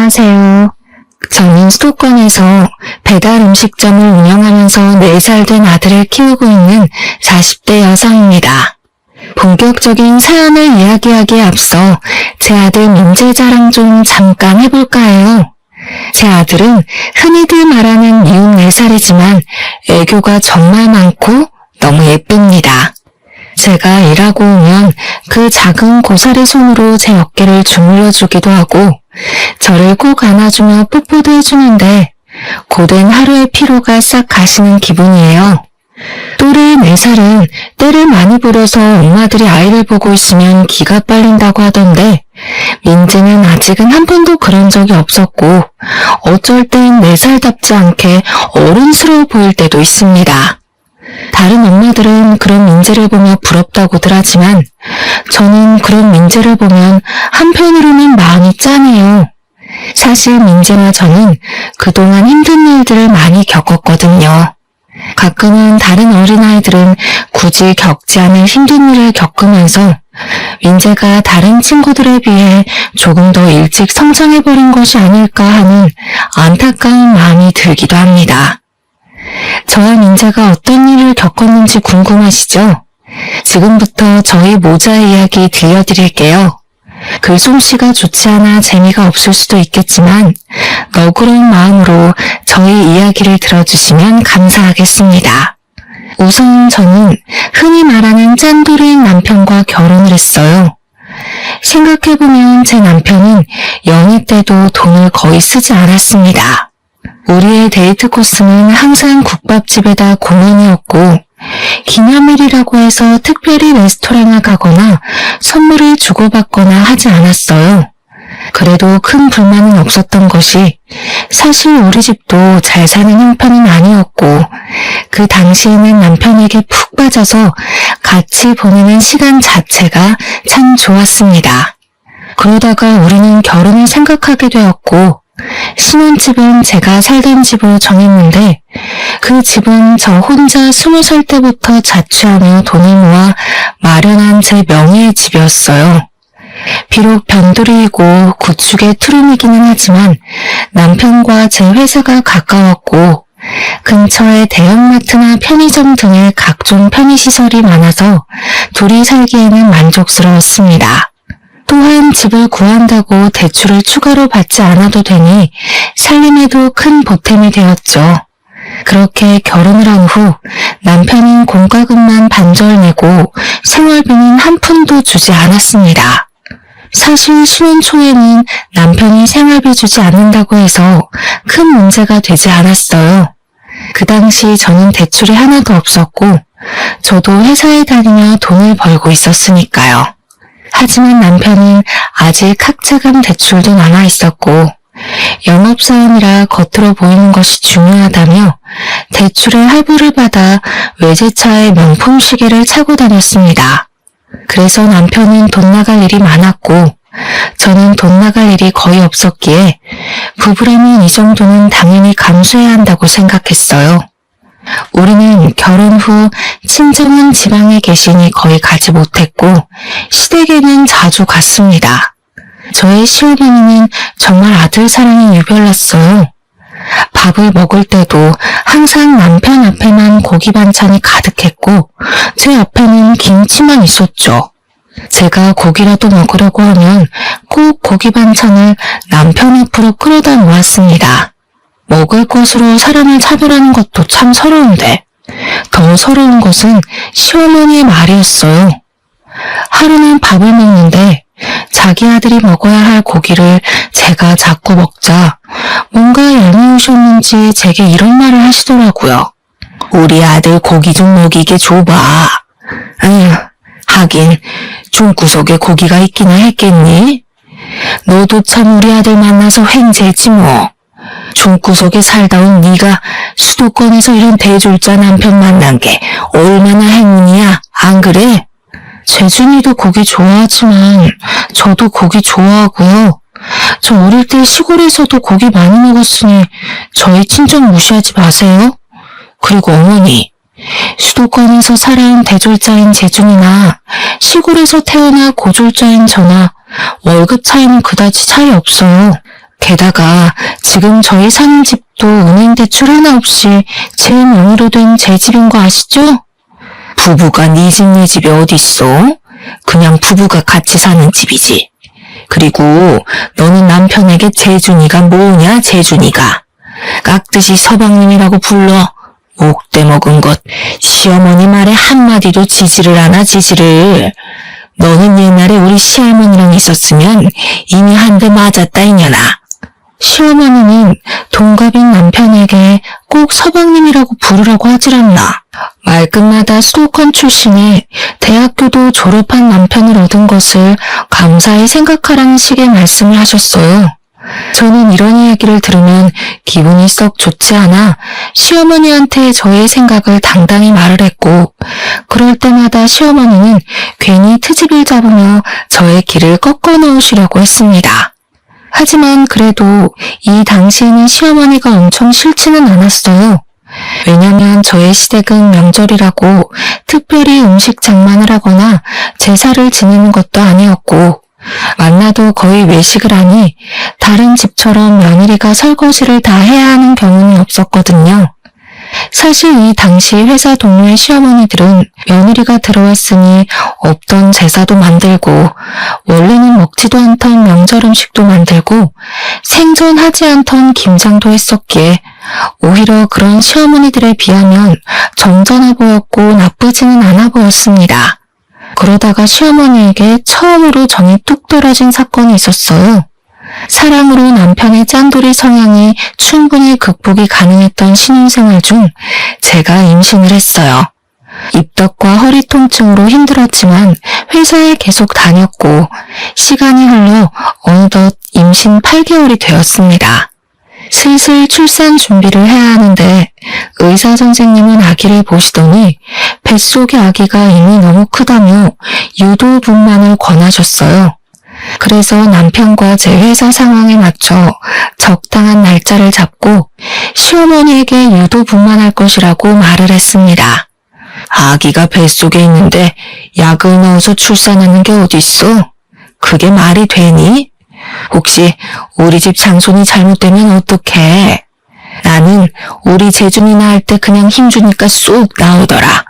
안녕하세요. 저는 수도권에서 배달 음식점을 운영하면서 4살 된 아들을 키우고 있는 40대 여성입니다. 본격적인 사연을 이야기하기에 앞서 제 아들 민재 자랑 좀 잠깐 해볼까 해요. 제 아들은 흔히들 말하는 미운 4살이지만 애교가 정말 많고 너무 예쁩니다. 제가 일하고 오면 그 작은 고사리 손으로 제 어깨를 주물러주기도 하고 저를 꼭 안아주며 뽀뽀도 해주는데 고된 하루의 피로가 싹 가시는 기분이에요. 또래 4살은 때를 많이 부려서 엄마들이 아이를 보고 있으면 기가 빨린다고 하던데 민지는 아직은 한 번도 그런 적이 없었고 어쩔 땐 4살답지 않게 어른스러워 보일 때도 있습니다. 다른 엄마들은 그런 민재를 보며 부럽다고들 하지만 저는 그런 민재를 보면 한편으로는 마음이 짠해요. 사실 민재와 저는 그동안 힘든 일들을 많이 겪었거든요. 가끔은 다른 어린아이들은 굳이 겪지 않을 힘든 일을 겪으면서 민재가 다른 친구들에 비해 조금 더 일찍 성장해버린 것이 아닐까 하는 안타까운 마음이 들기도 합니다. 저와 민재가 어떤 일을 겪었는지 궁금하시죠? 지금부터 저희 모자의 이야기 들려드릴게요. 글솜씨가 좋지 않아 재미가 없을 수도 있겠지만 너그러운 마음으로 저희 이야기를 들어주시면 감사하겠습니다. 우선 저는 흔히 말하는 짠돌이인 남편과 결혼을 했어요. 생각해보면 제 남편은 연애 때도 돈을 거의 쓰지 않았습니다. 우리의 데이트 코스는 항상 국밥집에다 공연이었고 기념일이라고 해서 특별히 레스토랑을 가거나 선물을 주고받거나 하지 않았어요. 그래도 큰 불만은 없었던 것이 사실 우리 집도 잘 사는 형편은 아니었고 그 당시에는 남편에게 푹 빠져서 같이 보내는 시간 자체가 참 좋았습니다. 그러다가 우리는 결혼을 생각하게 되었고 신혼집은 제가 살던 집으로 정했는데 그 집은 저 혼자 20살 때부터 자취하며 돈을 모아 마련한 제 명의의 집이었어요. 비록 변두리이고 구축의 투룸이기는 하지만 남편과 제 회사가 가까웠고 근처에 대형마트나 편의점 등의 각종 편의시설이 많아서 둘이 살기에는 만족스러웠습니다. 또한 집을 구한다고 대출을 추가로 받지 않아도 되니 살림에도 큰 보탬이 되었죠. 그렇게 결혼을 한 후 남편은 공과금만 반절 내고 생활비는 한 푼도 주지 않았습니다. 사실 신혼 초에는 남편이 생활비 주지 않는다고 해서 큰 문제가 되지 않았어요. 그 당시 저는 대출이 하나도 없었고 저도 회사에 다니며 돈을 벌고 있었으니까요. 하지만 남편은 아직 학자금 대출도 남아있었고 영업사원이라 겉으로 보이는 것이 중요하다며 대출의 할부를 받아 외제차에 명품 시계를 차고 다녔습니다. 그래서 남편은 돈 나갈 일이 많았고 저는 돈 나갈 일이 거의 없었기에 부부라면 이 정도는 당연히 감수해야 한다고 생각했어요. 우리는 결혼 후 친정은 지방에 계시니 거의 가지 못했고 시댁에는 자주 갔습니다. 저의 시어머니는 정말 아들 사랑이 유별났어요. 밥을 먹을 때도 항상 남편 앞에만 고기 반찬이 가득했고 제 앞에는 김치만 있었죠. 제가 고기라도 먹으려고 하면 꼭 고기 반찬을 남편 앞으로 끌어다 놓았습니다. 먹을 것으로 사람을 차별하는 것도 참 서러운데 더 서러운 것은 시어머니의 말이었어요. 하루는 밥을 먹는데 자기 아들이 먹어야 할 고기를 제가 자꾸 먹자 뭔가 얄미우셨는지 제게 이런 말을 하시더라고요. 우리 아들 고기 좀 먹이게 줘봐. 아휴, 하긴 중구석에 고기가 있기나 했겠니? 너도 참 우리 아들 만나서 횡재지 뭐. 중구석에 살다 온 네가 수도권에서 이런 대졸자 남편 만난 게 얼마나 행운이야, 안 그래? 재준이도 고기 좋아하지만 저도 고기 좋아하고요. 저 어릴 때 시골에서도 고기 많이 먹었으니 저희 친정 무시하지 마세요. 그리고 어머니, 수도권에서 살아온 대졸자인 재준이나 시골에서 태어나 고졸자인 저나 월급 차이는 그다지 차이 없어요. 게다가 지금 저희 사는 집도 은행 대출 하나 없이 제 명의로 된 제 집인 거 아시죠? 부부가 네 집 내 집이 어딨어? 그냥 부부가 같이 사는 집이지. 그리고 너는 남편에게 재준이가 뭐냐, 재준이가. 깍듯이 서방님이라고 불러. 목대 먹은 것. 시어머니 말에 한마디도 지지를 않아, 지지를. 너는 옛날에 우리 시할머니랑 있었으면 이미 한 대 맞았다, 이년아. 시어머니는 동갑인 남편에게 꼭 서방님이라고 부르라고 하질 않나. 말끝마다 수도권 출신의 대학교도 졸업한 남편을 얻은 것을 감사히 생각하라는 식의 말씀을 하셨어요. 저는 이런 이야기를 들으면 기분이 썩 좋지 않아 시어머니한테 저의 생각을 당당히 말을 했고, 그럴 때마다 시어머니는 괜히 트집을 잡으며 저의 길을 꺾어 놓으시려고 했습니다. 하지만 그래도 이 당시에는 시어머니가 엄청 싫지는 않았어요. 왜냐면 저의 시댁은 명절이라고 특별히 음식 장만을 하거나 제사를 지내는 것도 아니었고, 만나도 거의 외식을 하니 다른 집처럼 며느리가 설거지를 다 해야 하는 경우는 없었거든요. 사실 이 당시 회사 동료의 시어머니들은 며느리가 들어왔으니 없던 제사도 만들고, 원래는 먹지도 않던 명절 음식도 만들고, 생전하지 않던 김장도 했었기에 오히려 그런 시어머니들에 비하면 점잖아 보였고 나쁘지는 않아 보였습니다. 그러다가 시어머니에게 처음으로 정이 뚝 떨어진 사건이 있었어요. 사랑으로 남편의 짠돌이 성향이 충분히 극복이 가능했던 신혼생활 중 제가 임신을 했어요. 입덧과 허리 통증으로 힘들었지만 회사에 계속 다녔고, 시간이 흘러 어느덧 임신 8개월이 되었습니다. 슬슬 출산 준비를 해야 하는데 의사 선생님은 아기를 보시더니 뱃속의 아기가 이미 너무 크다며 유도분만을 권하셨어요. 그래서 남편과 제 회사 상황에 맞춰 적당한 날짜를 잡고 시어머니에게 유도분만할 것이라고 말을 했습니다. 아기가 뱃속에 있는데 약을 넣어서 출산하는 게 어딨어? 그게 말이 되니? 혹시 우리 집 장손이 잘못되면 어떡해? 나는 우리 재준이나 할 때 그냥 힘주니까 쏙 나오더라.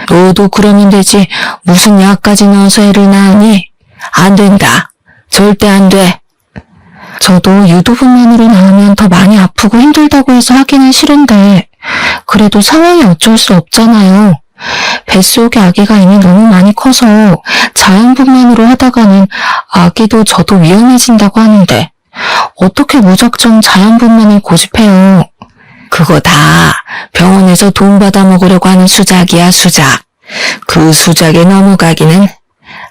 너도 그러면 되지 무슨 약까지 넣어서 애를 낳으니? 안 된다. 절대 안 돼. 저도 유도분만으로 낳으면 더 많이 아프고 힘들다고 해서 하기는 싫은데 그래도 상황이 어쩔 수 없잖아요. 뱃속의 아기가 이미 너무 많이 커서 자연분만으로 하다가는 아기도 저도 위험해진다고 하는데 어떻게 무작정 자연분만을 고집해요. 그거 다 병원에서 돈 받아 먹으려고 하는 수작이야, 수작. 그 수작에 넘어가기는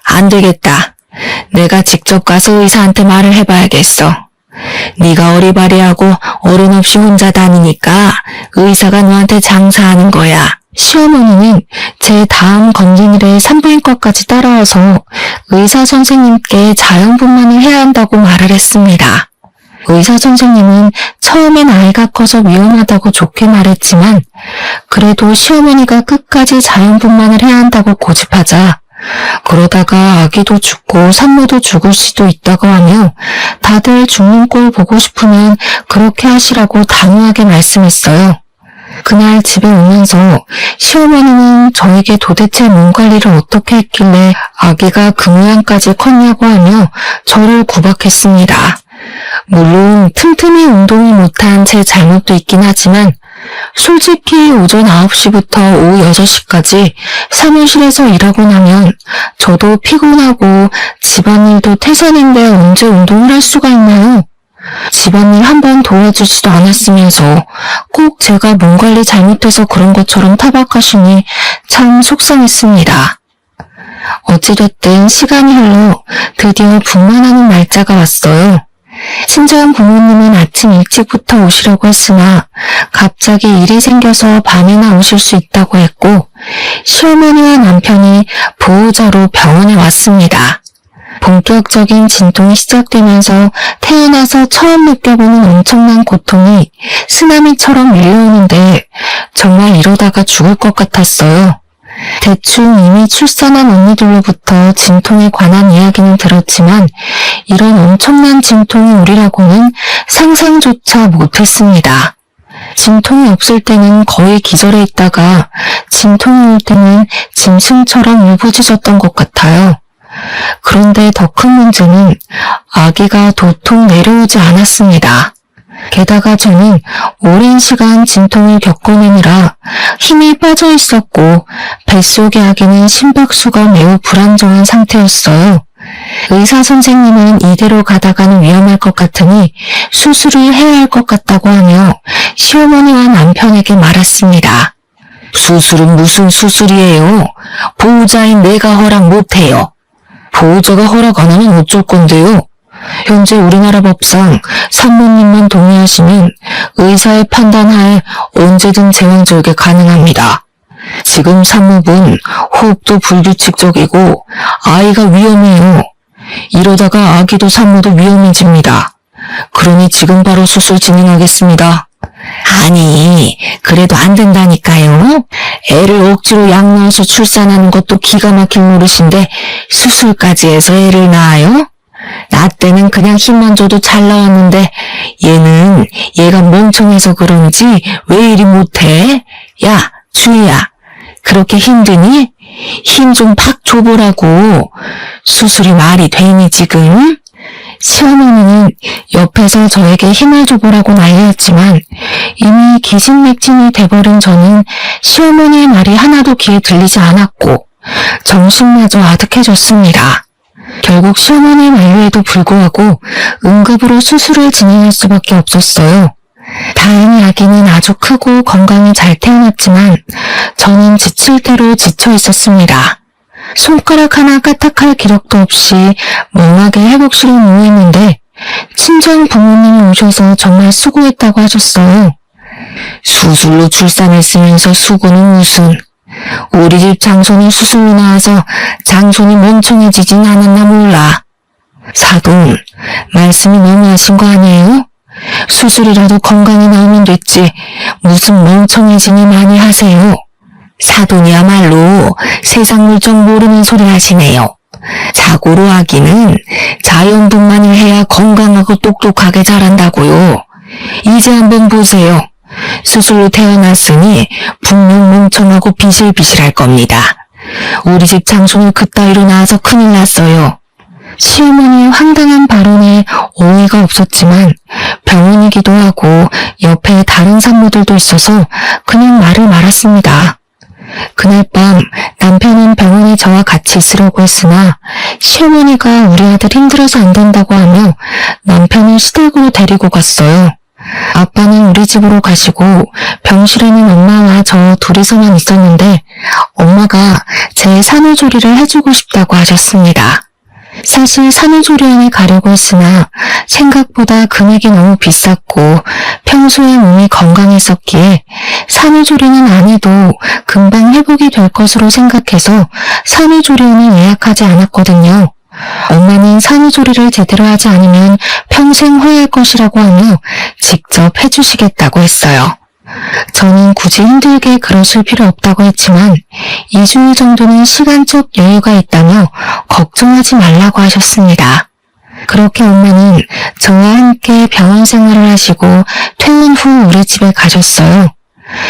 안 되겠다. 내가 직접 가서 의사한테 말을 해봐야겠어. 네가 어리바리하고 어른 없이 혼자 다니니까 의사가 너한테 장사하는 거야. 시어머니는 제 다음 검진일에 산부인과까지 따라와서 의사 선생님께 자연분만을 해야 한다고 말을 했습니다. 의사 선생님은 처음엔 아이가 커서 위험하다고 좋게 말했지만 그래도 시어머니가 끝까지 자연분만을 해야 한다고 고집하자 그러다가 아기도 죽고 산모도 죽을 수도 있다고 하며 다들 죽는 꼴 보고 싶으면 그렇게 하시라고 단호하게 말씀했어요. 그날 집에 오면서 시어머니는 저에게 도대체 몸 관리를 어떻게 했길래 아기가 그 모양까지 컸냐고 하며 저를 구박했습니다. 물론 틈틈이 운동을 못한 제 잘못도 있긴 하지만 솔직히 오전 9시부터 오후 6시까지 사무실에서 일하고 나면 저도 피곤하고 집안일도 태산인데 언제 운동을 할 수가 있나요? 집안일 한 번 도와주지도 않았으면서 꼭 제가 몸 관리 잘못해서 그런 것처럼 타박하시니 참 속상했습니다. 어찌됐든 시간이 흘러 드디어 분만하는 날짜가 왔어요. 친정 부모님은 아침 일찍부터 오시려고 했으나 갑자기 일이 생겨서 밤에나 오실 수 있다고 했고 시어머니와 남편이 보호자로 병원에 왔습니다. 본격적인 진통이 시작되면서 태어나서 처음 느껴보는 엄청난 고통이 쓰나미처럼 밀려오는데 정말 이러다가 죽을 것 같았어요. 대충 이미 출산한 언니들로부터 진통에 관한 이야기는 들었지만 이런 엄청난 진통이 오리라고는 상상조차 못했습니다. 진통이 없을 때는 거의 기절해 있다가 진통이 올 때는 짐승처럼 울부짖었던 것 같아요. 그런데 더 큰 문제는 아기가 도통 내려오지 않았습니다. 게다가 저는 오랜 시간 진통을 겪어내느라 힘이 빠져 있었고 뱃속의 아기는 심박수가 매우 불안정한 상태였어요. 의사 선생님은 이대로 가다가는 위험할 것 같으니 수술을 해야 할 것 같다고 하며 시어머니와 남편에게 말했습니다. 수술은 무슨 수술이에요? 보호자인 내가 허락 못해요. 보호자가 허락 안 하면 어쩔 건데요? 현재 우리나라 법상 산모님만 동의하시면 의사의 판단하에 언제든 제왕절개 가능합니다. 지금 산모분 호흡도 불규칙적이고 아이가 위험해요. 이러다가 아기도 산모도 위험해집니다. 그러니 지금 바로 수술 진행하겠습니다. 아니, 그래도 안 된다니까요. 애를 억지로 약 넣어서 출산하는 것도 기가 막힐 노릇인데 수술까지 해서 애를 낳아요? 나 때는 그냥 힘만 줘도 잘 나왔는데 얘가 멍청해서 그런지 왜 이리 못해? 야, 주희야, 그렇게 힘드니? 힘 좀 팍 줘보라고. 수술이 말이 되니 지금? 시어머니는 옆에서 저에게 힘을 줘보라고 난리였지만 이미 기진맥진이 돼버린 저는 시어머니의 말이 하나도 귀에 들리지 않았고 정신마저 아득해졌습니다. 결국 시어머니의 만류에도 불구하고 응급으로 수술을 진행할 수밖에 없었어요. 다행히 아기는 아주 크고 건강히 잘 태어났지만 저는 지칠 대로 지쳐 있었습니다. 손가락 하나 까딱할 기력도 없이 멍하게 회복실에 누워있는데 친정 부모님이 오셔서 정말 수고했다고 하셨어요. 수술로 출산했으면서 수고는 무슨. 우리 집 장손이 수술로 나와서 장손이 멍청해지진 않았나 몰라. 사돈, 말씀이 너무하신 거 아니에요? 수술이라도 건강히 나오면 됐지 무슨 멍청해지니 많이 하세요. 사돈이야말로 세상 물정 모르는 소리 하시네요. 자고로 아기는 자연분만을 해야 건강하고 똑똑하게 자란다고요. 이제 한번 보세요. 수술로 태어났으니 분명 멍청하고 비실비실할 겁니다. 우리 집 장손을 그따위로 낳아서 큰일 났어요. 시어머니의 황당한 발언에 어이가 없었지만 병원이기도 하고 옆에 다른 산모들도 있어서 그냥 말을 말았습니다. 그날 밤 남편은 병원에 저와 같이 있으려고 했으나 시어머니가 우리 아들 힘들어서 안 된다고 하며 남편을 시댁으로 데리고 갔어요. 아빠는 우리 집으로 가시고 병실에는 엄마와 저 둘이서만 있었는데 엄마가 제 산후조리를 해주고 싶다고 하셨습니다. 사실 산후조리원에 가려고 했으나 생각보다 금액이 너무 비쌌고 평소에 몸이 건강했었기에 산후조리는 안 해도 금방 회복이 될 것으로 생각해서 산후조리원을 예약하지 않았거든요. 엄마는 산후조리를 제대로 하지 않으면 평생 후회할 것이라고 하며 직접 해주시겠다고 했어요. 저는 굳이 힘들게 그러실 필요 없다고 했지만 2주일 정도는 시간적 여유가 있다며 걱정하지 말라고 하셨습니다. 그렇게 엄마는 저와 함께 병원 생활을 하시고 퇴원 후 우리 집에 가셨어요.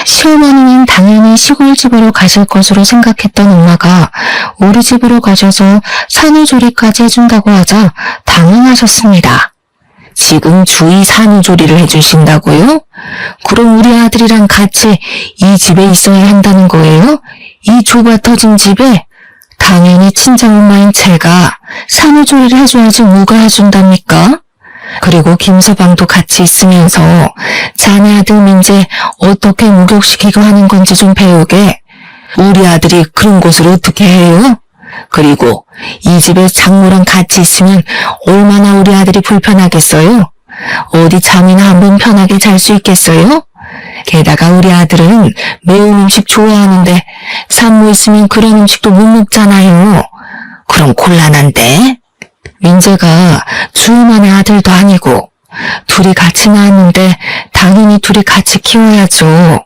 시어머니는 당연히 시골집으로 가실 것으로 생각했던 엄마가 우리 집으로 가셔서 산후조리까지 해준다고 하자 당황하셨습니다. 지금 주희 산후조리를 해주신다고요? 그럼 우리 아들이랑 같이 이 집에 있어야 한다는 거예요? 이 좁아 터진 집에? 당연히 친정엄마인 제가 산후조리를 해줘야지 누가 해준답니까? 그리고 김서방도 같이 있으면서 자네 아들 민재 어떻게 목욕시키고 하는 건지 좀 배우게. 우리 아들이 그런 것을 어떻게 해요? 그리고 이 집에 장모랑 같이 있으면 얼마나 우리 아들이 불편하겠어요? 어디 잠이나 한번 편하게 잘 수 있겠어요? 게다가 우리 아들은 매운 음식 좋아하는데 산모 있으면 그런 음식도 못 먹잖아요. 그럼 곤란한데? 민재가 주희만의 아들도 아니고 둘이 같이 낳았는데 당연히 둘이 같이 키워야죠.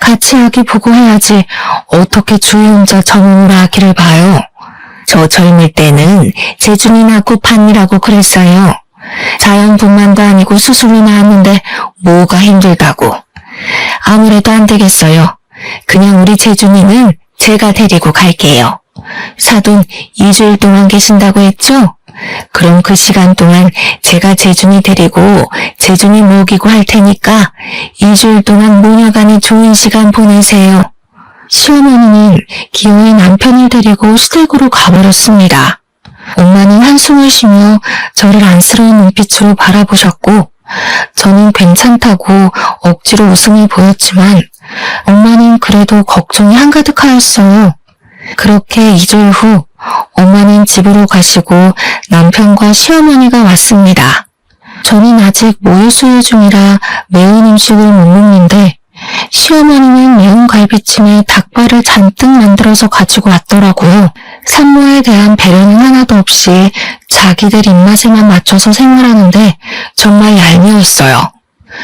같이 아기 보고 해야지 어떻게 주희 혼자 저놈으로 아기를 봐요. 저 젊을 때는 재준이 낳고 판이라고 그랬어요. 자연분만도 아니고 수술로 나왔는데 뭐가 힘들다고. 아무래도 안 되겠어요. 그냥 우리 재준이는 제가 데리고 갈게요. 사돈 2주일 동안 계신다고 했죠? 그럼 그 시간 동안 제가 재준이 데리고 재준이 먹이고 할 테니까 2주일 동안 모녀간에 좋은 시간 보내세요. 시어머니는 기어이 남편을 데리고 시댁으로 가버렸습니다. 엄마는 한숨을 쉬며 저를 안쓰러운 눈빛으로 바라보셨고 저는 괜찮다고 억지로 웃음을 보였지만 엄마는 그래도 걱정이 한가득하였어요. 그렇게 2주일 후 엄마는 집으로 가시고 남편과 시어머니가 왔습니다. 저는 아직 모유수유 중이라 매운 음식을 못 먹는데 시어머니는 매운 갈비찜에 닭발을 잔뜩 만들어서 가지고 왔더라고요. 산모에 대한 배려는 하나도 없이 자기들 입맛에만 맞춰서 생활하는데 정말 얄미웠어요.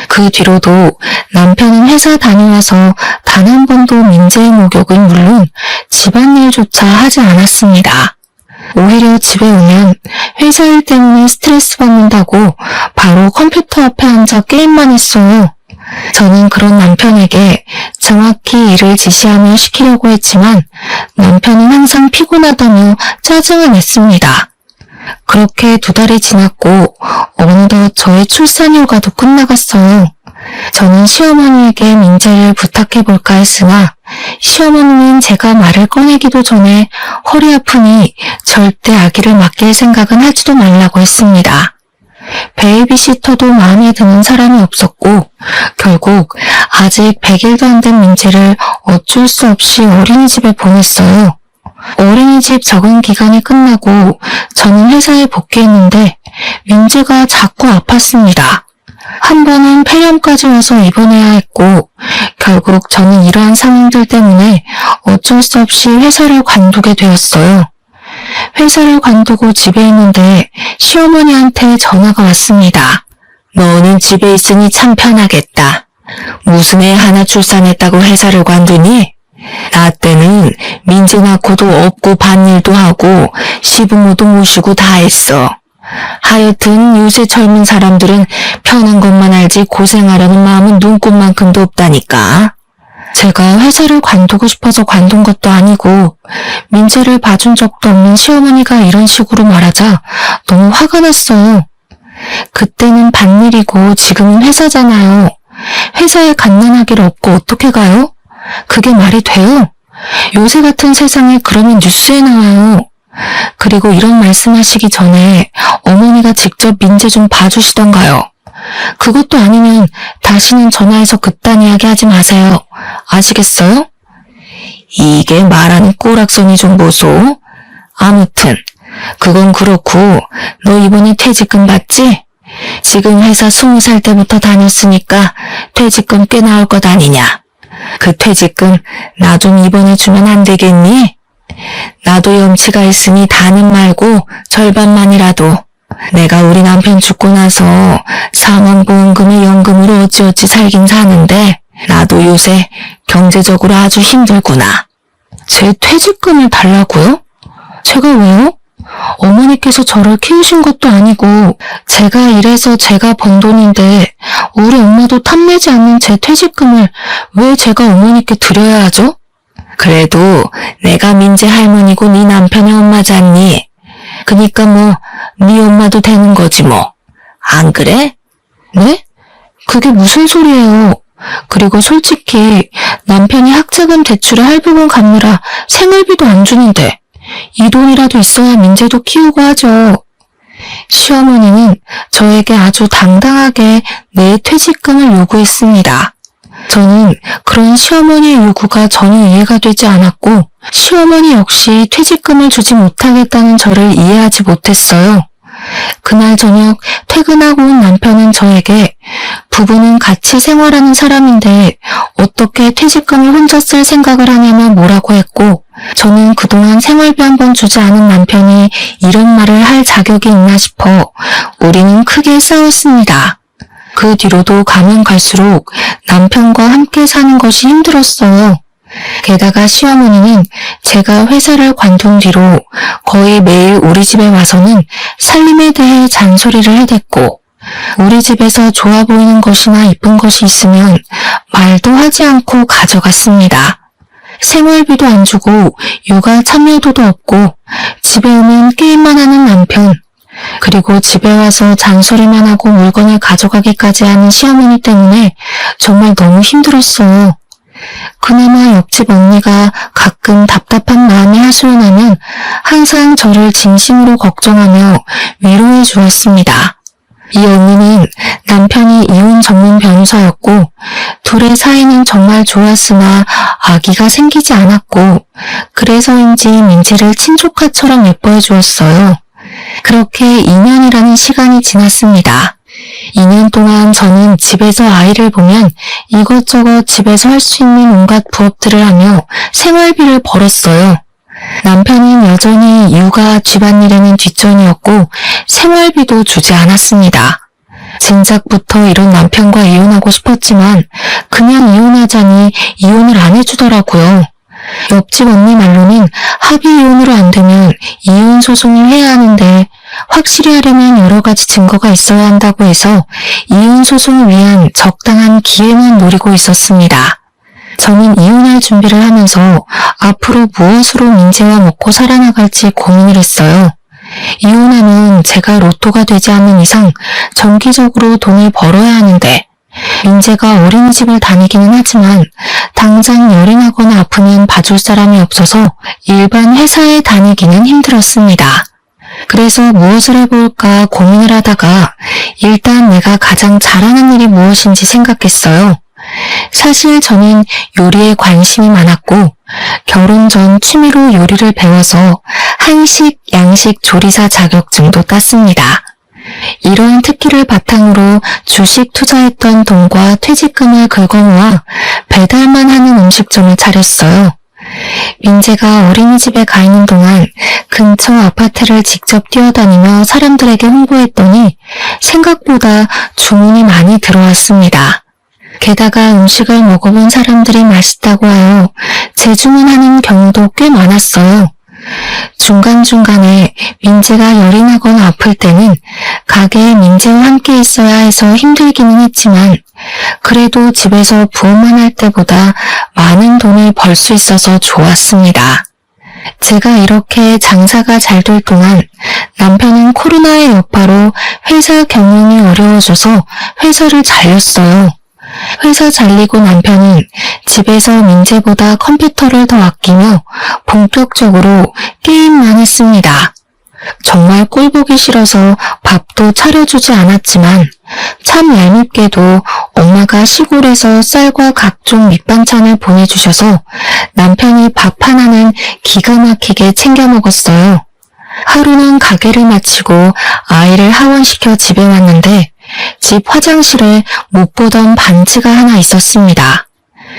그 뒤로도 남편은 회사 다녀와서 단 한 번도 민재의 목욕은 물론 집안일조차 하지 않았습니다. 오히려 집에 오면 회사 일 때문에 스트레스 받는다고 바로 컴퓨터 앞에 앉아 게임만 했어요. 저는 그런 남편에게 정확히 일을 지시하며 시키려고 했지만 남편은 항상 피곤하다며 짜증을 냈습니다. 그렇게 2달이 지났고 어느덧 저의 출산 휴가도 끝나갔어요. 저는 시어머니에게 민재를 부탁해볼까 했으나 시어머니는 제가 말을 꺼내기도 전에 허리 아프니 절대 아기를 맡길 생각은 하지도 말라고 했습니다. 베이비시터도 마음에 드는 사람이 없었고 결국 아직 100일도 안 된 민재를 어쩔 수 없이 어린이집에 보냈어요. 어린이집 적응 기간이 끝나고 저는 회사에 복귀했는데 민재가 자꾸 아팠습니다. 한 번은 폐렴까지 와서 입원해야 했고 결국 저는 이러한 상황들 때문에 어쩔 수 없이 회사를 관두게 되었어요. 회사를 관두고 집에 있는데 시어머니한테 전화가 왔습니다. 너는 집에 있으니 참 편하겠다. 무슨 애 하나 출산했다고 회사를 관두니? 나 때는 민재 낳고도 업고 밭일도 하고 시부모도 모시고 다 했어. 하여튼 요새 젊은 사람들은 편한 것만 알지 고생하려는 마음은 눈꼽만큼도 없다니까. 제가 회사를 관두고 싶어서 관둔 것도 아니고 민재를 봐준 적도 없는 시어머니가 이런 식으로 말하자 너무 화가 났어요. 그때는 밭일이고 지금은 회사잖아요. 회사에 갓난아기를 업고 어떻게 가요? 그게 말이 돼요? 요새 같은 세상에 그러면 뉴스에 나와요. 그리고 이런 말씀하시기 전에 어머니가 직접 민재 좀 봐주시던가요. 그것도 아니면 다시는 전화해서 그딴 이야기 하지 마세요. 아시겠어요? 이게 말하는 꼬락선이 좀 보소. 아무튼 그건 그렇고 너 이번에 퇴직금 받지? 지금 회사 20살 때부터 다녔으니까 퇴직금 꽤 나올 것 아니냐. 그 퇴직금 나 좀 이번에 주면 안 되겠니? 나도 염치가 있으니 다는 말고 절반만이라도. 내가 우리 남편 죽고 나서 사망보험금을 연금으로 어찌어찌 살긴 사는데 나도 요새 경제적으로 아주 힘들구나. 제 퇴직금을 달라고요? 제가 왜요? 어머니께서 저를 키우신 것도 아니고 제가 일해서 제가 번 돈인데 우리 엄마도 탐내지 않는 제 퇴직금을 왜 제가 어머니께 드려야 하죠? 그래도 내가 민재 할머니고 네 남편의 엄마잖니. 그니까 뭐 네 엄마도 되는 거지 뭐. 안 그래? 네? 그게 무슨 소리예요. 그리고 솔직히 남편이 학자금 대출에 할부금 갚느라 생활비도 안 주는데 이 돈이라도 있어야 민재도 키우고 하죠. 시어머니는 저에게 아주 당당하게 내 퇴직금을 요구했습니다. 저는 그런 시어머니의 요구가 전혀 이해가 되지 않았고 시어머니 역시 퇴직금을 주지 못하겠다는 저를 이해하지 못했어요. 그날 저녁 퇴근하고 온 남편은 저에게 부부는 같이 생활하는 사람인데 어떻게 퇴직금을 혼자 쓸 생각을 하냐며 뭐라고 했고 저는 그동안 생활비 한 번 주지 않은 남편이 이런 말을 할 자격이 있나 싶어 우리는 크게 싸웠습니다. 그 뒤로도 가면 갈수록 남편과 함께 사는 것이 힘들었어요. 게다가 시어머니는 제가 회사를 관둔 뒤로 거의 매일 우리 집에 와서는 살림에 대해 잔소리를 해댔고, 우리 집에서 좋아 보이는 것이나 이쁜 것이 있으면 말도 하지 않고 가져갔습니다. 생활비도 안 주고 육아 참여도도 없고 집에 오면 게임만 하는 남편, 그리고 집에 와서 잔소리만 하고 물건을 가져가기까지 하는 시어머니 때문에 정말 너무 힘들었어요. 그나마 옆집 언니가 가끔 답답한 마음이 하소연하면 항상 저를 진심으로 걱정하며 위로해 주었습니다. 이 언니는 남편이 이혼 전문 변호사였고 둘의 사이는 정말 좋았으나 아기가 생기지 않았고, 그래서인지 민지를 친조카처럼 예뻐해 주었어요. 그렇게 2년이라는 시간이 지났습니다. 2년 동안 저는 집에서 아이를 보면 이것저것 집에서 할 수 있는 온갖 부업들을 하며 생활비를 벌었어요. 남편은 여전히 육아 집안일에는 뒷전이었고 생활비도 주지 않았습니다. 진작부터 이런 남편과 이혼하고 싶었지만 그냥 이혼하자니 이혼을 안 해주더라고요. 옆집 언니 말로는 합의 이혼으로 안 되면 이혼 소송을 해야 하는데 확실히 하려면 여러 가지 증거가 있어야 한다고 해서 이혼 소송을 위한 적당한 기회만 노리고 있었습니다. 저는 이혼할 준비를 하면서 앞으로 무엇으로 민재와 먹고 살아나갈지 고민을 했어요. 이혼하면 제가 로또가 되지 않는 이상 정기적으로 돈을 벌어야 하는데, 민재가 어린이집을 다니기는 하지만 당장 열이 나거나 아프면 봐줄 사람이 없어서 일반 회사에 다니기는 힘들었습니다. 그래서 무엇을 해볼까 고민을 하다가 일단 내가 가장 잘하는 일이 무엇인지 생각했어요. 사실 저는 요리에 관심이 많았고 결혼 전 취미로 요리를 배워서 한식, 양식 조리사 자격증도 땄습니다. 이러한 특기를 바탕으로 주식 투자했던 돈과 퇴직금을 긁어모아 배달만 하는 음식점을 차렸어요. 민재가 어린이집에 가 있는 동안 근처 아파트를 직접 뛰어다니며 사람들에게 홍보했더니 생각보다 주문이 많이 들어왔습니다. 게다가 음식을 먹어본 사람들이 맛있다고 하여 재주문하는 경우도 꽤 많았어요. 중간중간에 민재가 열이 나거나 아플 때는 가게에 민재와 함께 있어야 해서 힘들기는 했지만 그래도 집에서 부업만 할 때보다 많은 돈을 벌 수 있어서 좋았습니다. 제가 이렇게 장사가 잘 될 동안 남편은 코로나의 여파로 회사 경영이 어려워져서 회사를 잘렸어요. 회사 잘리고 남편은 집에서 민재보다 컴퓨터를 더 아끼며 본격적으로 게임만 했습니다. 정말 꼴보기 싫어서 밥도 차려주지 않았지만 참 얄밉게도 엄마가 시골에서 쌀과 각종 밑반찬을 보내주셔서 남편이 밥 하나는 기가 막히게 챙겨 먹었어요. 하루는 가게를 마치고 아이를 하원시켜 집에 왔는데 집 화장실에 못 보던 반지가 하나 있었습니다.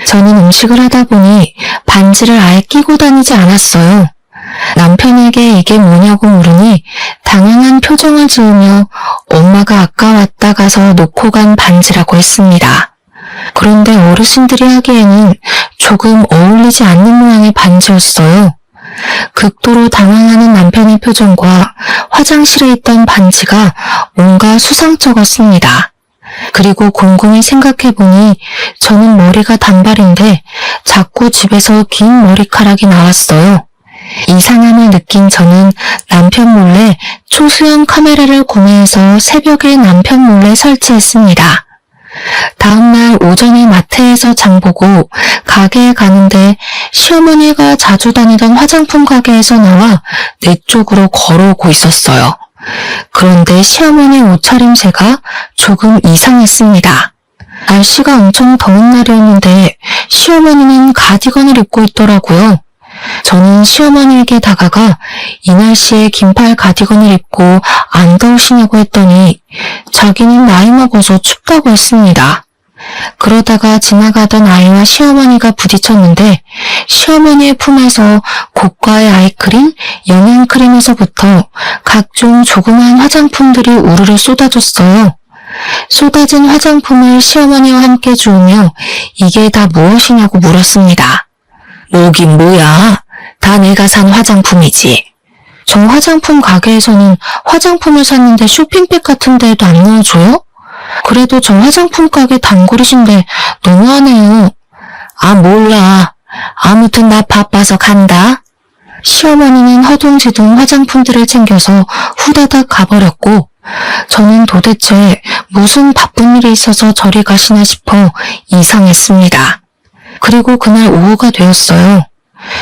저는 음식을 하다 보니 반지를 아예 끼고 다니지 않았어요. 남편에게 이게 뭐냐고 물으니 당연한 표정을 지으며 엄마가 아까 왔다 가서 놓고 간 반지라고 했습니다. 그런데 어르신들이 하기에는 조금 어울리지 않는 모양의 반지였어요. 극도로 당황하는 남편의 표정과 화장실에 있던 반지가 뭔가 수상쩍었습니다. 그리고 곰곰이 생각해보니 저는 머리가 단발인데 자꾸 집에서 긴 머리카락이 나왔어요. 이상함을 느낀 저는 남편 몰래 초수형 카메라를 구매해서 새벽에 남편 몰래 설치했습니다. 다음날 오전에 마트에서 장보고 가게에 가는데 시어머니가 자주 다니던 화장품 가게에서 나와 내 쪽으로 걸어오고 있었어요. 그런데 시어머니 옷차림새가 조금 이상했습니다. 날씨가 엄청 더운 날이었는데 시어머니는 가디건을 입고 있더라고요. 저는 시어머니에게 다가가 이 날씨에 긴팔 가디건을 입고 안 더우시냐고 했더니 자기는 나이 먹어서 춥다고 했습니다. 그러다가 지나가던 아이와 시어머니가 부딪혔는데 시어머니의 품에서 고가의 아이크림, 영양크림에서부터 각종 조그만 화장품들이 우르르 쏟아졌어요. 쏟아진 화장품을 시어머니와 함께 주우며 이게 다 무엇이냐고 물었습니다. 뭐긴 뭐야? 다 내가 산 화장품이지. 저 화장품 가게에서는 화장품을 샀는데 쇼핑백 같은 데에도 안 넣어줘요? 그래도 저 화장품 가게 단골이신데 너무하네요. 아 몰라. 아무튼 나 바빠서 간다. 시어머니는 허둥지둥 화장품들을 챙겨서 후다닥 가버렸고 저는 도대체 무슨 바쁜 일이 있어서 저리 가시나 싶어 이상했습니다. 그리고 그날 오후가 되었어요.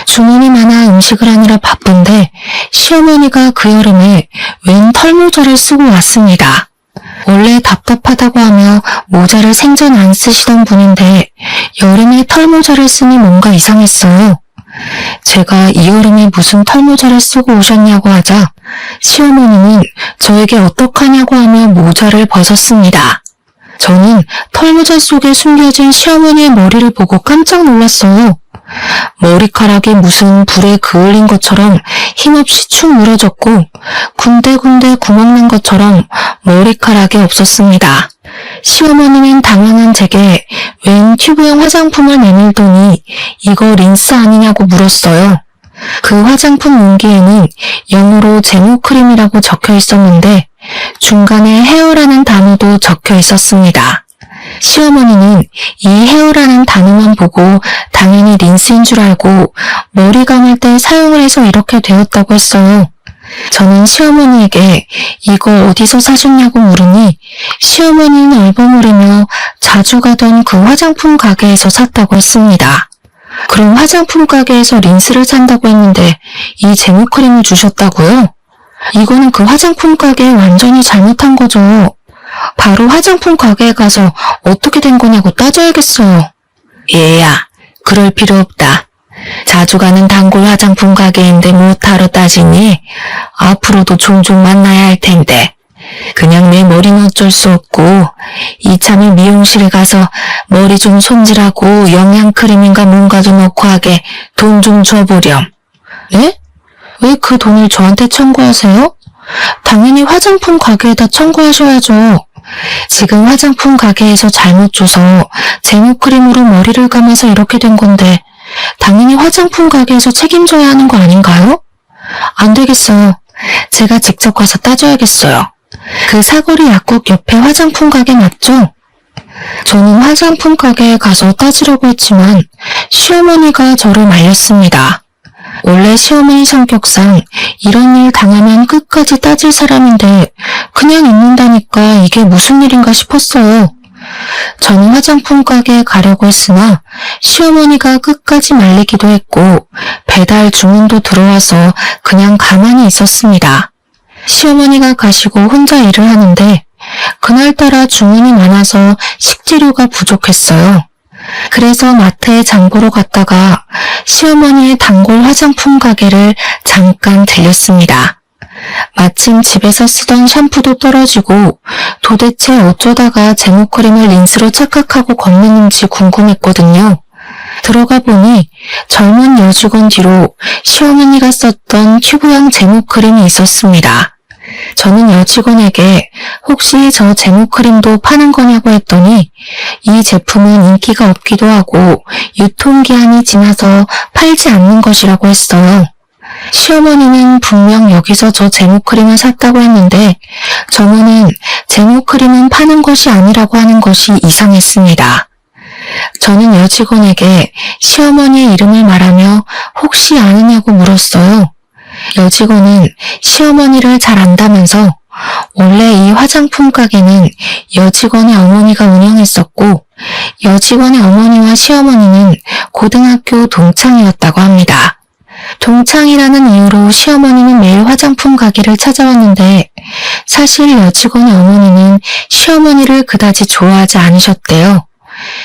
주문이 많아 음식을 하느라 바쁜데 시어머니가 그 여름에 웬 털모자를 쓰고 왔습니다. 원래 답답하다고 하며 모자를 생전 안 쓰시던 분인데 여름에 털모자를 쓰니 뭔가 이상했어요. 제가 이 여름에 무슨 털모자를 쓰고 오셨냐고 하자 시어머니는 저에게 어떡하냐고 하며 모자를 벗었습니다. 저는 털모자 속에 숨겨진 시어머니의 머리를 보고 깜짝 놀랐어요. 머리카락이 무슨 불에 그을린 것처럼 힘없이 축 늘어졌고 군데군데 구멍난 것처럼 머리카락이 없었습니다. 시어머니는 당황한 제게 웬 튜브형 화장품을 내밀더니 이거 린스 아니냐고 물었어요. 그 화장품 용기에는 영어로 제모크림이라고 적혀 있었는데 중간에 헤어라는 단어도 적혀 있었습니다. 시어머니는 이 헤어라는 단어만 보고 당연히 린스인 줄 알고 머리 감을 때 사용을 해서 이렇게 되었다고 했어요. 저는 시어머니에게 이거 어디서 사셨냐고 물으니 시어머니는 얼버무리며 자주 가던 그 화장품 가게에서 샀다고 했습니다. 그럼 화장품 가게에서 린스를 산다고 했는데 이 제모크림을 주셨다고요? 이거는 그 화장품 가게에 완전히 잘못한 거죠. 바로 화장품 가게에 가서 어떻게 된 거냐고 따져야겠어요. 얘야, 그럴 필요 없다. 자주 가는 단골 화장품 가게인데 못하러 따지니 앞으로도 종종 만나야 할 텐데 그냥 내 머리는 어쩔 수 없고 이참에 미용실에 가서 머리 좀 손질하고 영양크림인가 뭔가 좀 넣고 하게 돈 좀 줘보렴. 네? 왜 그 돈을 저한테 청구하세요? 당연히 화장품 가게에다 청구하셔야죠. 지금 화장품 가게에서 잘못 줘서 제모크림으로 머리를 감아서 이렇게 된 건데 당연히 화장품 가게에서 책임져야 하는 거 아닌가요? 안 되겠어요. 제가 직접 가서 따져야겠어요. 그 사거리 약국 옆에 화장품 가게 맞죠? 저는 화장품 가게에 가서 따지려고 했지만 시어머니가 저를 말렸습니다. 원래 시어머니 성격상 이런 일 당하면 끝까지 따질 사람인데 그냥 있는다니까 이게 무슨 일인가 싶었어요. 저는 화장품 가게에 가려고 했으나 시어머니가 끝까지 말리기도 했고 배달 주문도 들어와서 그냥 가만히 있었습니다. 시어머니가 가시고 혼자 일을 하는데 그날따라 주문이 많아서 식재료가 부족했어요. 그래서 마트에 장 보러 갔다가 시어머니의 단골 화장품 가게를 잠깐 들렸습니다. 마침 집에서 쓰던 샴푸도 떨어지고 도대체 어쩌다가 제모크림을 린스로 착각하고 건넸는지 궁금했거든요. 들어가 보니 젊은 여직원 뒤로 시어머니가 썼던 튜브형 제모크림이 있었습니다. 저는 여직원에게 혹시 저 제모크림도 파는 거냐고 했더니 이 제품은 인기가 없기도 하고 유통기한이 지나서 팔지 않는 것이라고 했어요. 시어머니는 분명 여기서 저 제모크림을 샀다고 했는데 저는 제모크림은 파는 것이 아니라고 하는 것이 이상했습니다. 저는 여직원에게 시어머니의 이름을 말하며 혹시 아느냐고 물었어요. 여직원은 시어머니를 잘 안다면서 원래 이 화장품 가게는 여직원의 어머니가 운영했었고 여직원의 어머니와 시어머니는 고등학교 동창이었다고 합니다. 동창이라는 이유로 시어머니는 매일 화장품 가게를 찾아왔는데 사실 여직원의 어머니는 시어머니를 그다지 좋아하지 않으셨대요.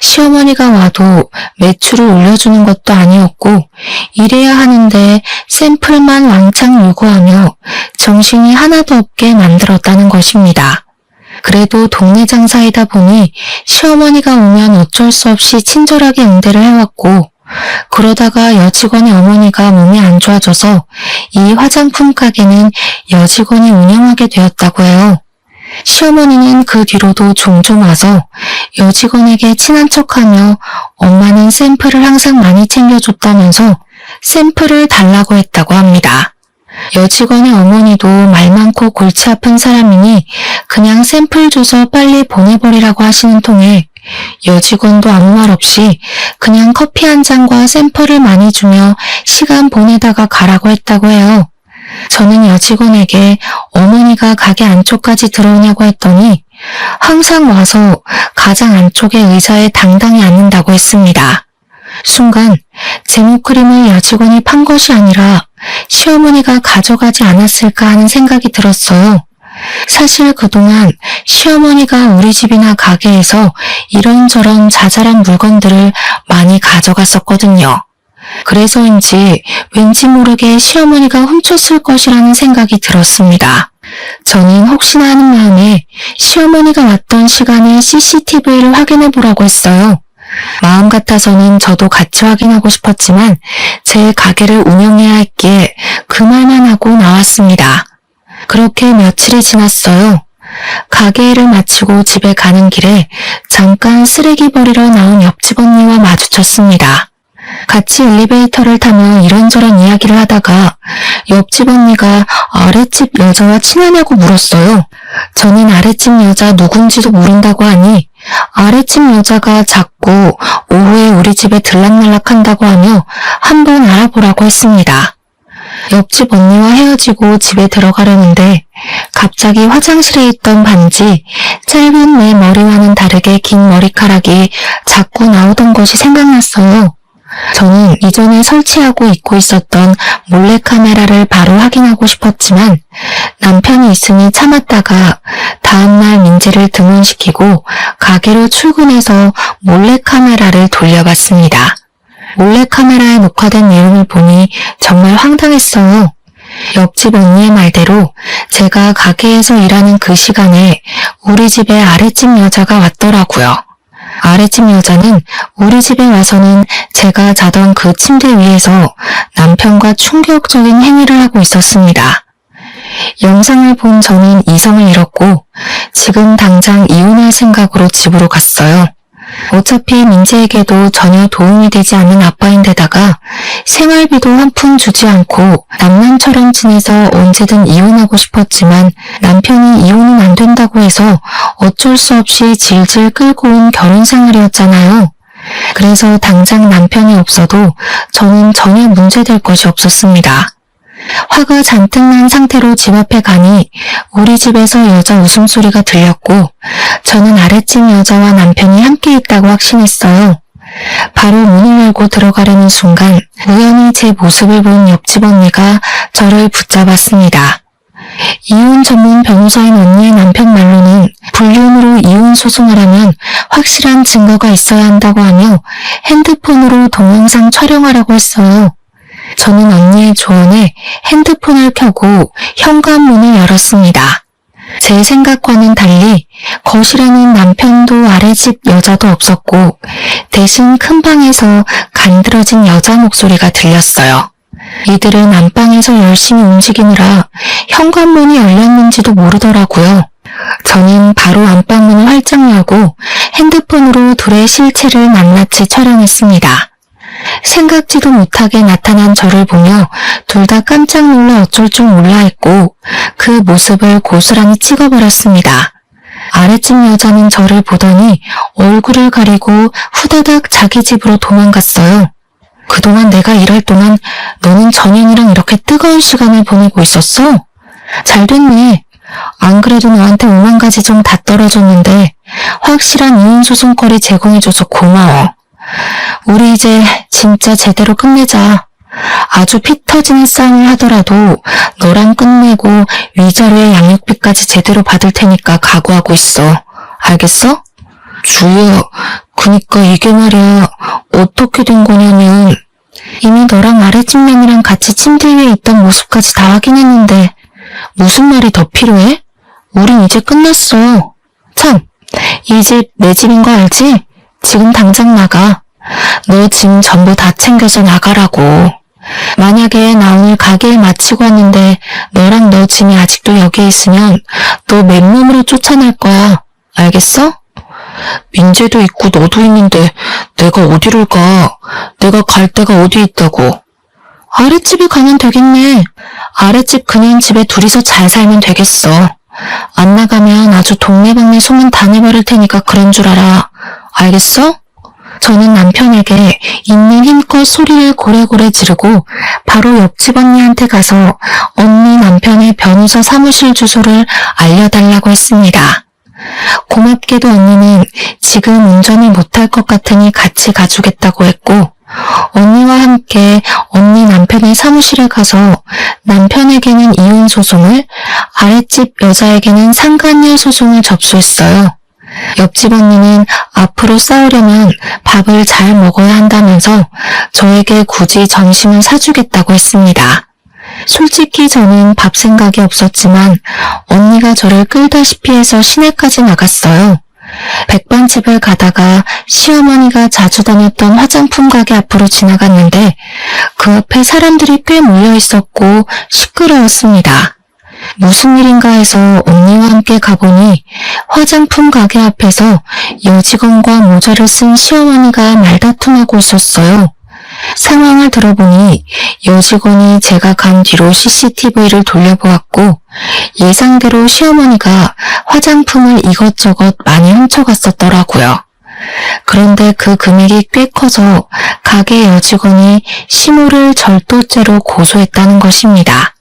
시어머니가 와도 매출을 올려주는 것도 아니었고 이래야 하는데 샘플만 왕창 요구하며 정신이 하나도 없게 만들었다는 것입니다. 그래도 동네 장사이다 보니 시어머니가 오면 어쩔 수 없이 친절하게 응대를 해왔고 그러다가 여직원의 어머니가 몸이 안 좋아져서 이 화장품 가게는 여직원이 운영하게 되었다고 해요. 시어머니는 그 뒤로도 종종 와서 여직원에게 친한 척하며 엄마는 샘플을 항상 많이 챙겨줬다면서 샘플을 달라고 했다고 합니다. 여직원의 어머니도 말 많고 골치 아픈 사람이니 그냥 샘플 줘서 빨리 보내버리라고 하시는 통에 여직원도 아무 말 없이 그냥 커피 한 잔과 샘플을 많이 주며 시간 보내다가 가라고 했다고 해요. 저는 여직원에게 어머니가 가게 안쪽까지 들어오냐고 했더니 항상 와서 가장 안쪽의 의자에 당당히 앉는다고 했습니다. 순간 제모크림을 여직원이 판 것이 아니라 시어머니가 가져가지 않았을까 하는 생각이 들었어요. 사실 그동안 시어머니가 우리 집이나 가게에서 이런저런 자잘한 물건들을 많이 가져갔었거든요. 그래서인지 왠지 모르게 시어머니가 훔쳤을 것이라는 생각이 들었습니다. 저는 혹시나 하는 마음에 시어머니가 왔던 시간에 CCTV를 확인해 보라고 했어요. 마음 같아서는 저도 같이 확인하고 싶었지만 제 가게를 운영해야 했기에 그 말만 하고 나왔습니다. 그렇게 며칠이 지났어요. 가게 일을 마치고 집에 가는 길에 잠깐 쓰레기 버리러 나온 옆집 언니와 마주쳤습니다. 같이 엘리베이터를 타며 이런저런 이야기를 하다가 옆집 언니가 아랫집 여자와 친하냐고 물었어요. 저는 아랫집 여자 누군지도 모른다고 하니 아랫집 여자가 자꾸 오후에 우리 집에 들락날락한다고 하며 한번 알아보라고 했습니다. 옆집 언니와 헤어지고 집에 들어가려는데 갑자기 화장실에 있던 반지, 짧은 내 머리와는 다르게 긴 머리카락이 자꾸 나오던 것이 생각났어요. 저는 이전에 설치하고 입고 있었던 몰래카메라를 바로 확인하고 싶었지만 남편이 있으니 참았다가 다음날 민재를 등원시키고 가게로 출근해서 몰래카메라를 돌려봤습니다. 몰래카메라에 녹화된 내용을 보니 정말 황당했어요. 옆집 언니의 말대로 제가 가게에서 일하는 그 시간에 우리 집에 아랫집 여자가 왔더라고요. 아랫집 여자는 우리 집에 와서는 제가 자던 그 침대 위에서 남편과 충격적인 행위를 하고 있었습니다. 영상을 본 저는 이성을 잃었고 지금 당장 이혼할 생각으로 집으로 갔어요. 어차피 민재에게도 전혀 도움이 되지 않는 아빠인데다가 생활비도 한 푼 주지 않고 남남처럼 지내서 언제든 이혼하고 싶었지만 남편이 이혼은 안 된다고 해서 어쩔 수 없이 질질 끌고 온 결혼 생활이었잖아요. 그래서 당장 남편이 없어도 저는 전혀 문제될 것이 없었습니다. 화가 잔뜩 난 상태로 집 앞에 가니 우리 집에서 여자 웃음소리가 들렸고 저는 아랫집 여자와 남편이 함께 있다고 확신했어요. 바로 문을 열고 들어가려는 순간 우연히 제 모습을 본 옆집 언니가 저를 붙잡았습니다. 이혼 전문 변호사인 언니의 남편 말로는 불륜으로 이혼 소송을 하면 확실한 증거가 있어야 한다고 하며 핸드폰으로 동영상 촬영하라고 했어요. 저는 언니의 조언에 핸드폰을 켜고 현관문을 열었습니다. 제 생각과는 달리 거실에는 남편도 아랫집 여자도 없었고 대신 큰 방에서 간드러진 여자 목소리가 들렸어요. 이들은 안방에서 열심히 움직이느라 현관문이 열렸는지도 모르더라고요. 저는 바로 안방문을 활짝 열고 핸드폰으로 둘의 실체를 낱낱이 촬영했습니다. 생각지도 못하게 나타난 저를 보며 둘 다 깜짝 놀라 어쩔 줄 몰라 했고 그 모습을 고스란히 찍어버렸습니다. 아랫집 여자는 저를 보더니 얼굴을 가리고 후다닥 자기 집으로 도망갔어요. 그동안 내가 일할 동안 너는 전현이랑 이렇게 뜨거운 시간을 보내고 있었어? 잘 됐네. 안 그래도 너한테 5만 가지 정 다 떨어졌는데 확실한 이혼 소송거리 제공해줘서 고마워. 우리 이제 진짜 제대로 끝내자. 아주 피 터지는 싸움을 하더라도 너랑 끝내고 위자료에 양육비까지 제대로 받을 테니까 각오하고 있어. 알겠어? 주희야, 그니까 이게 말이야. 어떻게 된 거냐면 이미 너랑 아랫집 년이랑 같이 침대 위에 있던 모습까지 다 확인했는데 무슨 말이 더 필요해? 우린 이제 끝났어. 참, 이 집 내 집인 거 알지? 지금 당장 나가. 너 짐 전부 다 챙겨서 나가라고. 만약에 나 오늘 가게에 마치고 왔는데 너랑 너 짐이 아직도 여기에 있으면 너 맨몸으로 쫓아낼 거야. 알겠어? 민재도 있고 너도 있는데 내가 어디를 가? 내가 갈 데가 어디 있다고? 아랫집에 가면 되겠네. 아랫집 그냥 집에 둘이서 잘 살면 되겠어. 안 나가면 아주 동네방네 소문 다 내버릴 테니까 그런 줄 알아. 알겠어? 저는 남편에게 있는 힘껏 소리를 고래고래 지르고 바로 옆집 언니한테 가서 언니 남편의 변호사 사무실 주소를 알려달라고 했습니다. 고맙게도 언니는 지금 운전을 못할 것 같으니 같이 가주겠다고 했고 언니와 함께 언니 남편의 사무실에 가서 남편에게는 이혼 소송을, 아랫집 여자에게는 상간녀 소송을 접수했어요. 옆집 언니는 앞으로 싸우려면 밥을 잘 먹어야 한다면서 저에게 굳이 점심을 사주겠다고 했습니다. 솔직히 저는 밥 생각이 없었지만 언니가 저를 끌다시피 해서 시내까지 나갔어요. 백반집을 가다가 시어머니가 자주 다녔던 화장품 가게 앞으로 지나갔는데 그 앞에 사람들이 꽤 몰려 있었고 시끄러웠습니다. 무슨 일인가 해서 언니와 함께 가보니 화장품 가게 앞에서 여직원과 모자를 쓴 시어머니가 말다툼하고 있었어요. 상황을 들어보니 여직원이 제가 간 뒤로 CCTV를 돌려보았고 예상대로 시어머니가 화장품을 이것저것 많이 훔쳐갔었더라고요. 그런데 그 금액이 꽤 커서 가게 여직원이 시모를 절도죄로 고소했다는 것입니다.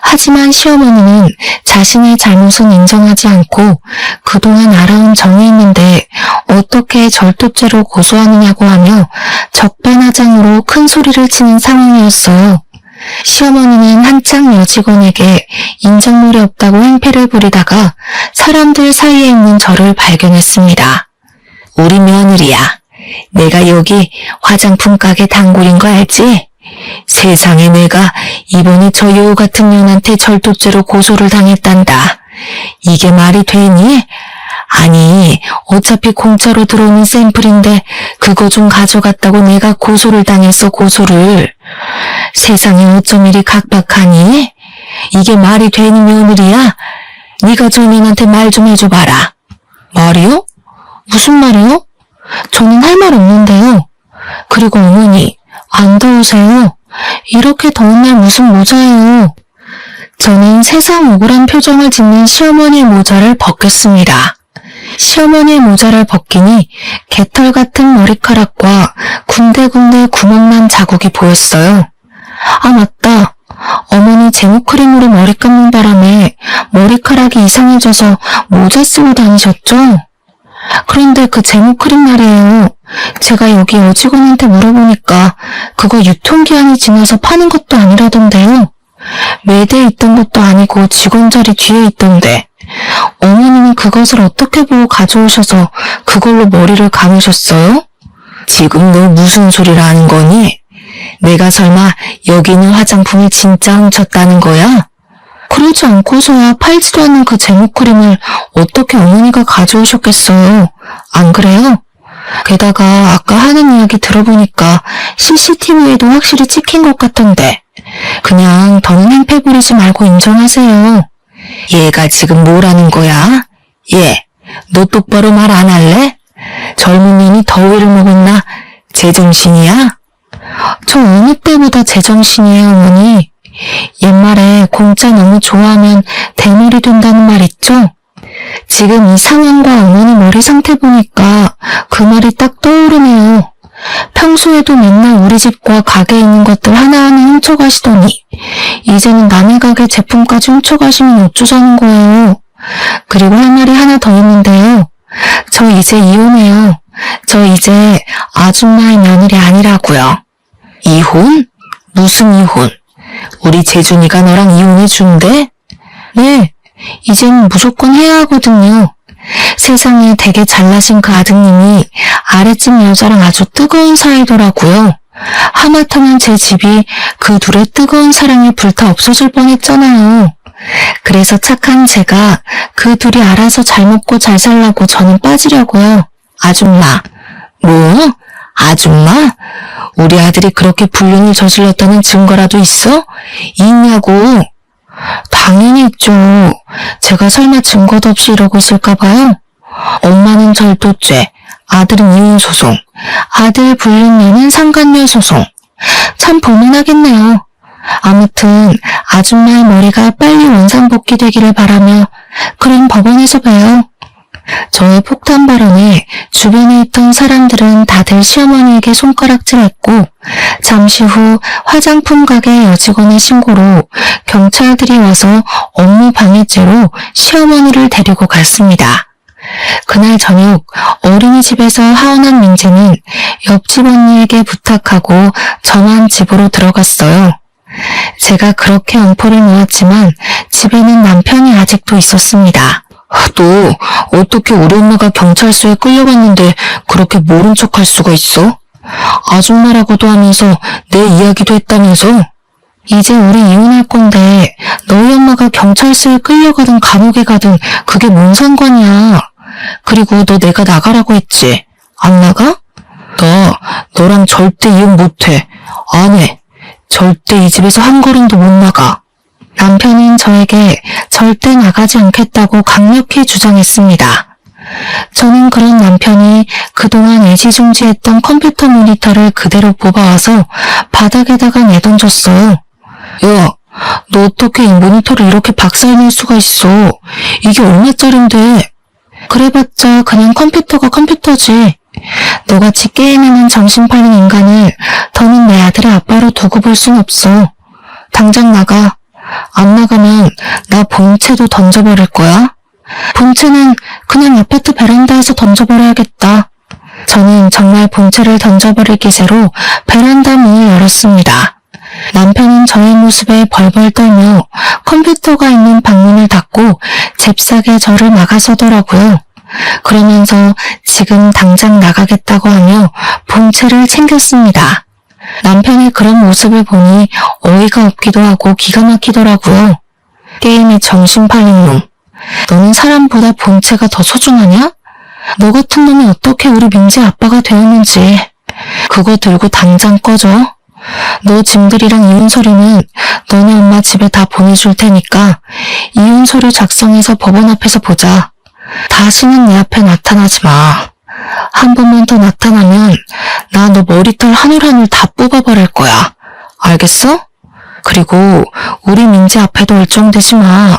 하지만 시어머니는 자신의 잘못은 인정하지 않고 그동안 알아온 정이 있는데 어떻게 절도죄로 고소하느냐고 하며 적반하장으로 큰 소리를 치는 상황이었어요. 시어머니는 한창 여직원에게 인정물이 없다고 행패를 부리다가 사람들 사이에 있는 저를 발견했습니다. 우리 며느리야. 내가 여기 화장품 가게 단골인 거 알지? 세상에 내가 이번에 저 여우 같은 년한테 절도죄로 고소를 당했단다. 이게 말이 되니? 아니, 어차피 공짜로 들어오는 샘플인데 그거 좀 가져갔다고 내가 고소를 당했어, 고소를. 세상에 어쩜 이리 각박하니? 이게 말이 되니 며느리야? 네가 저 년한테 말 좀 해줘봐라. 말이요? 무슨 말이요? 저는 할 말 없는데요. 그리고 어머니, 안 더우세요? 이렇게 더운 날 무슨 모자예요? 저는 세상 억울한 표정을 짓는 시어머니의 모자를 벗겼습니다. 시어머니의 모자를 벗기니 개털 같은 머리카락과 군데군데 구멍난 자국이 보였어요. 아 맞다. 어머니 제모크림으로 머리 감는 바람에 머리카락이 이상해져서 모자 쓰고 다니셨죠? 그런데 그 제모크림 말이에요. 제가 여기 여직원한테 물어보니까 그거 유통기한이 지나서 파는 것도 아니라던데요. 매대에 있던 것도 아니고 직원 자리 뒤에 있던데 어머님은 그것을 어떻게 보고 가져오셔서 그걸로 머리를 감으셨어요? 지금 너 무슨 소리를 하는 거니? 내가 설마 여기 있는 화장품을 진짜 훔쳤다는 거야? 그러지 않고서야 팔지도 않는 그 제모크림을 어떻게 어머니가 가져오셨겠어요? 안 그래요? 게다가 아까 하는 이야기 들어보니까 CCTV에도 확실히 찍힌 것 같던데 그냥 더는 행패 부리지 말고 인정하세요. 얘가 지금 뭐라는 거야? 얘, 너 똑바로 말 안 할래? 젊은 년이 더위를 먹었나? 제정신이야? 저 어느 때보다 제정신이에요, 어머니. 옛말에 공짜 너무 좋아하면 대머리 된다는 말 있죠? 지금 이 상황과 어머니 머리 상태 보니까 그 말이 딱 떠오르네요. 평소에도 맨날 우리 집과 가게에 있는 것들 하나하나 훔쳐가시더니 이제는 남의 가게 제품까지 훔쳐가시면 어쩌자는 거예요. 그리고 할 말이 하나 더 있는데요. 저 이제 이혼해요. 저 이제 아줌마의 며느리 아니라고요. 이혼? 무슨 이혼? 우리 재준이가 너랑 이혼해 준대? 네, 이젠 무조건 해야 하거든요. 세상에 되게 잘나신 그 아드님이 아랫집 여자랑 아주 뜨거운 사이더라고요. 하마터면 제 집이 그 둘의 뜨거운 사랑에 불타 없어질 뻔했잖아요. 그래서 착한 제가 그 둘이 알아서 잘 먹고 잘 살라고 저는 빠지려고요. 아줌마. 뭐? 아줌마? 우리 아들이 그렇게 불륜을 저질렀다는 증거라도 있어? 있냐고? 당연히 있죠. 제가 설마 증거도 없이 이러고 있을까봐요? 엄마는 절도죄, 아들은 이혼소송, 아들 불륜녀는 상간녀 소송. 참 볼만하겠네요. 아무튼 아줌마의 머리가 빨리 원상복귀되기를 바라며 그럼 법원에서 봬요. 저의 폭탄 발언에 주변에 있던 사람들은 다들 시어머니에게 손가락질했고 잠시 후 화장품 가게 여직원의 신고로 경찰들이 와서 업무 방해죄로 시어머니를 데리고 갔습니다. 그날 저녁 어린이집에서 하원한 민재는 옆집 언니에게 부탁하고 저만 집으로 들어갔어요. 제가 그렇게 엄포를 놓았지만 집에는 남편이 아직도 있었습니다. 너 어떻게 우리 엄마가 경찰서에 끌려갔는데 그렇게 모른 척할 수가 있어? 아줌마라고도 하면서 내 이야기도 했다면서? 이제 우리 이혼할 건데 너희 엄마가 경찰서에 끌려가든 감옥에 가든 그게 뭔 상관이야. 그리고 너 내가 나가라고 했지? 안 나가? 나 너랑 절대 이혼 못해. 안 해. 절대 이 집에서 한 걸음도 못 나가. 남편은 저에게 절대 나가지 않겠다고 강력히 주장했습니다. 저는 그런 남편이 그동안 애지중지했던 컴퓨터 모니터를 그대로 뽑아와서 바닥에다가 내던졌어요. 야, 너 어떻게 이 모니터를 이렇게 박살낼 수가 있어? 이게 얼마짜린데? 그래봤자 그냥 컴퓨터가 컴퓨터지. 너같이 게임에는 정신 팔린 인간을 더는 내 아들의 아빠로 두고 볼 순 없어. 당장 나가. 안 나가면 나 본체도 던져버릴 거야. 본체는 그냥 아파트 베란다에서 던져버려야겠다. 저는 정말 본체를 던져버릴 기세로 베란다 문을 열었습니다. 남편은 저의 모습에 벌벌 떨며 컴퓨터가 있는 방문을 닫고 잽싸게 저를 막아서더라고요. 그러면서 지금 당장 나가겠다고 하며 본체를 챙겼습니다. 남편의 그런 모습을 보니 어이가 없기도 하고 기가 막히더라고요. 게임에 정신 팔린 놈. 너는 사람보다 본체가 더 소중하냐? 너 같은 놈이 어떻게 우리 민지 아빠가 되었는지. 그거 들고 당장 꺼져. 너 짐들이랑 이혼 서류는 너네 엄마 집에 다 보내줄 테니까 이혼 서류 작성해서 법원 앞에서 보자. 다시는 내 앞에 나타나지 마. 한 번만 더 나타나면 나 너 머리털 한 올 한 올 다 뽑아버릴 거야. 알겠어? 그리고 우리 민지 앞에도 얼쩡대지 마.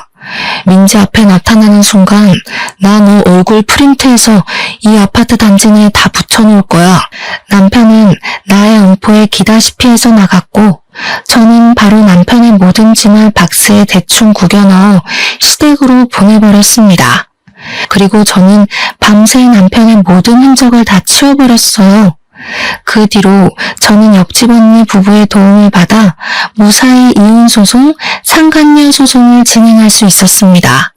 민지 앞에 나타나는 순간 나 너 얼굴 프린트해서 이 아파트 단지 내에 다 붙여놓을 거야. 남편은 나의 엄포에 기다시피 해서 나갔고 저는 바로 남편의 모든 짐을 박스에 대충 구겨 넣어 시댁으로 보내버렸습니다. 그리고 저는 밤새 남편의 모든 흔적을 다 치워버렸어요. 그 뒤로 저는 옆집 언니 부부의 도움을 받아 무사히 이혼소송, 상간녀 소송을 진행할 수 있었습니다.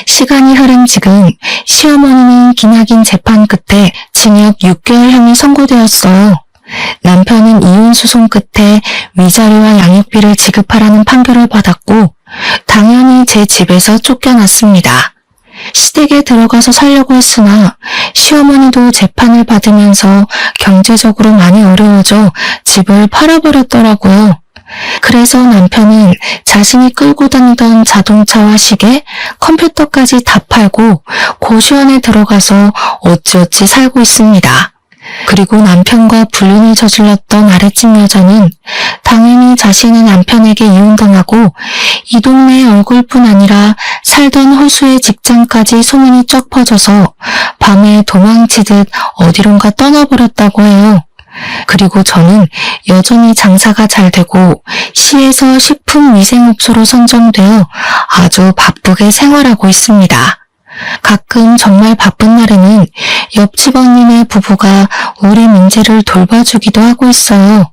시간이 흐른 지금 시어머니는 기나긴 재판 끝에 징역 6개월형이 선고되었어요. 남편은 이혼소송 끝에 위자료와 양육비를 지급하라는 판결을 받았고 당연히 제 집에서 쫓겨났습니다. 시댁에 들어가서 살려고 했으나 시어머니도 재판을 받으면서 경제적으로 많이 어려워져 집을 팔아버렸더라고요. 그래서 남편은 자신이 끌고 다니던 자동차와 시계, 컴퓨터까지 다 팔고 고시원에 들어가서 어찌어찌 살고 있습니다. 그리고 남편과 불륜을 저질렀던 아랫집 여자는 당연히 자신의 남편에게 이혼당하고 이 동네의 얼굴뿐 아니라 살던 호수의 직장까지 소문이 쩍 퍼져서 밤에 도망치듯 어디론가 떠나버렸다고 해요. 그리고 저는 여전히 장사가 잘 되고 시에서 식품위생업소로 선정되어 아주 바쁘게 생활하고 있습니다. 가끔 정말 바쁜 날에는 옆집 언니네 부부가 우리 민재를 돌봐주기도 하고 있어요.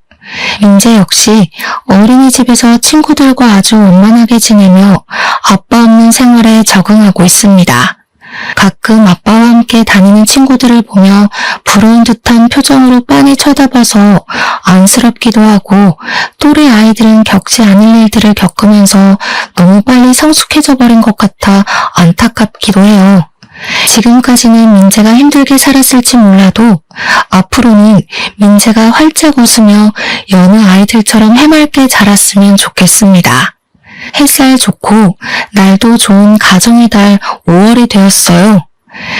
민재 역시 어린이집에서 친구들과 아주 원만하게 지내며 아빠 없는 생활에 적응하고 있습니다. 가끔 아빠와 함께 다니는 친구들을 보며 부러운 듯한 표정으로 빤히 쳐다봐서 안쓰럽기도 하고 또래 아이들은 겪지 않을 일들을 겪으면서 너무 빨리 성숙해져 버린 것 같아 안타깝기도 해요. 지금까지는 민재가 힘들게 살았을지 몰라도 앞으로는 민재가 활짝 웃으며 여느 아이들처럼 해맑게 자랐으면 좋겠습니다. 햇살 좋고 날도 좋은 가정의 달 5월이 되었어요.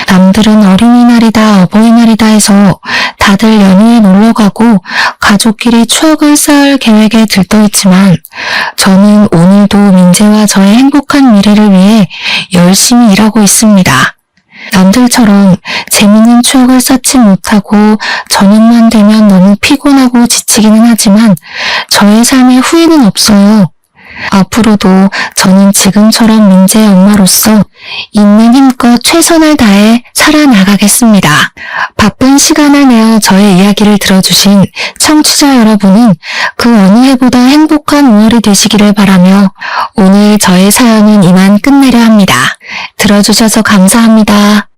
남들은 어린이날이다 어버이날이다 해서 다들 연휴에 놀러가고 가족끼리 추억을 쌓을 계획에 들떠있지만 저는 오늘도 민재와 저의 행복한 미래를 위해 열심히 일하고 있습니다. 남들처럼 재밌는 추억을 쌓지 못하고 저녁만 되면 너무 피곤하고 지치기는 하지만 저의 삶에 후회는 없어요. 앞으로도 저는 지금처럼 민재의 엄마로서 있는 힘껏 최선을 다해 살아나가겠습니다. 바쁜 시간을 내어 저의 이야기를 들어주신 청취자 여러분은 그 어느 해보다 행복한 5월이 되시기를 바라며 오늘 저의 사연은 이만 끝내려 합니다. 들어주셔서 감사합니다.